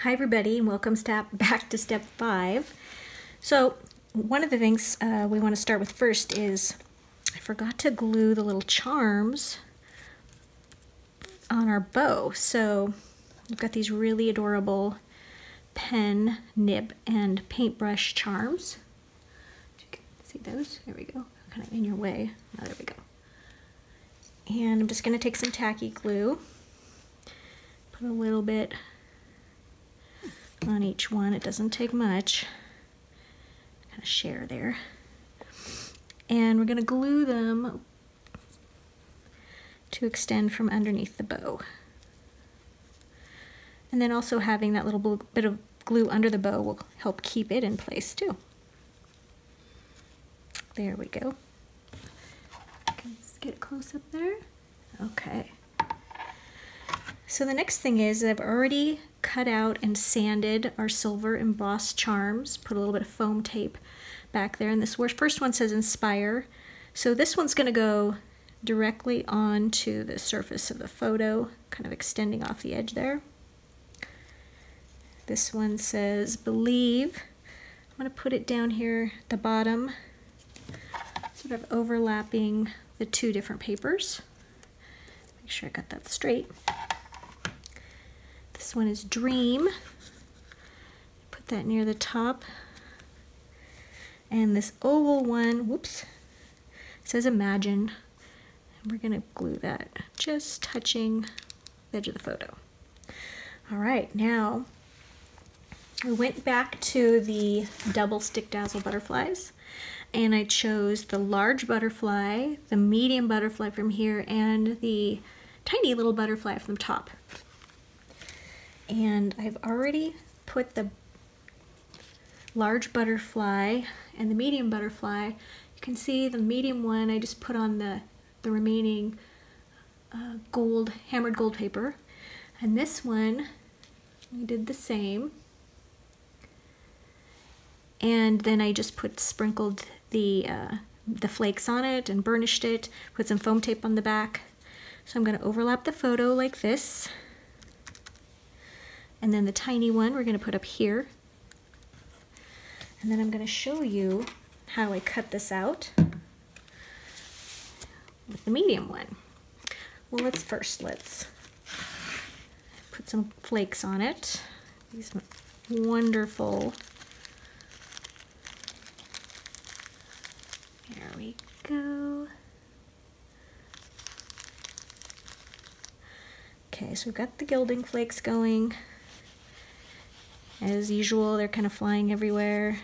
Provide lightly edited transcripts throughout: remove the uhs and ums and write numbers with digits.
Hi everybody, and welcome back to step 5. So one of the things we want to start with first is I forgot to glue the little charms on our bow. So we've got these really adorable pen, nib, and paintbrush charms. You can see those? There we go. Kind of in your way. Oh, there we go. And I'm just going to take some tacky glue, put a little bit on each one. It doesn't take much. Kind of share there. And we're going to glue them to extend from underneath the bow. And then also having that little bit of glue under the bow will help keep it in place too. There we go. Let's get a close up there. Okay. So the next thing is I've already cut out and sanded our silver embossed charms, put a little bit of foam tape back there, and this first one says Inspire. So this one's going to go directly onto the surface of the photo, kind of extending off the edge there. This one says Believe. I'm going to put it down here at the bottom, sort of overlapping the two different papers. Make sure I got that straight. This one is Dream. Put that near the top. And this oval one, whoops, says Imagine. And we're gonna glue that just touching the edge of the photo. All right, now we went back to the double Stick Dazzle butterflies, and I chose the large butterfly, the medium butterfly from here, and the tiny little butterfly from the top. And I've already put the large butterfly and the medium butterfly. You can see the medium one I just put on the remaining hammered gold paper. And this one, we did the same. And then I just sprinkled the flakes on it and burnished it, put some foam tape on the back. So I'm going to overlap the photo like this. And then the tiny one we're going to put up here. And then I'm going to show you how I cut this out with the medium one. Well, let's put some flakes on it. These wonderful. There we go. Okay, so we've got the gilding flakes going. As usual, they're kind of flying everywhere.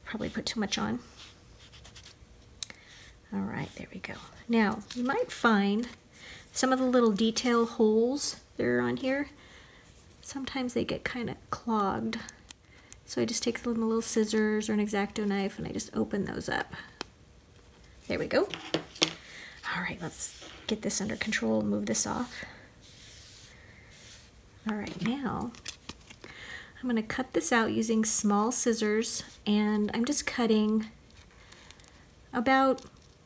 Probably put too much on. All right, there we go. Now, you might find some of the little detail holes that are on here, sometimes they get kind of clogged. So I just take some little scissors or an X-Acto knife and I just open those up. There we go. All right, let's get this under control and move this off. All right, now I'm going to cut this out using small scissors, and I'm just cutting about,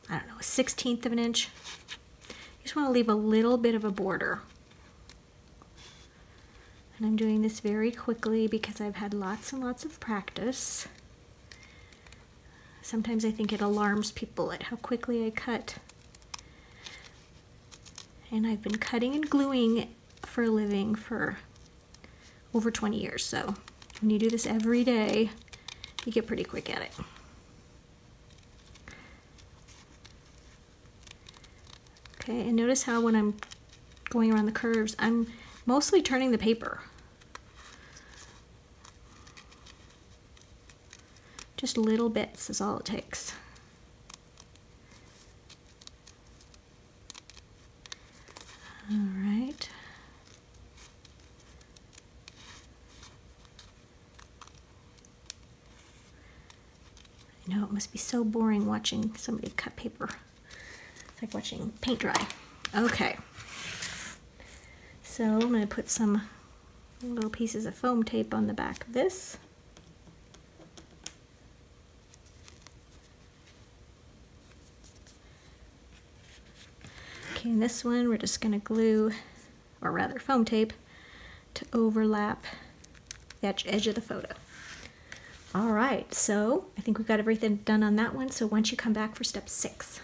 I don't know, 1/16 of an inch. You just want to leave a little bit of a border. And I'm doing this very quickly because I've had lots and lots of practice. Sometimes I think it alarms people at how quickly I cut. And I've been cutting and gluing for a living for over 20 years, so when you do this every day, you get pretty quick at it. Okay, and notice how when I'm going around the curves, I'm mostly turning the paper. Just little bits is all it takes. All right. I know it must be so boring watching somebody cut paper. It's like watching paint dry. Okay. So I'm going to put some little pieces of foam tape on the back of this. Okay, and this one we're just going to glue, or rather foam tape, to overlap the edge of the photo. All right, so I think we've got everything done on that one. So once you come back for step 6.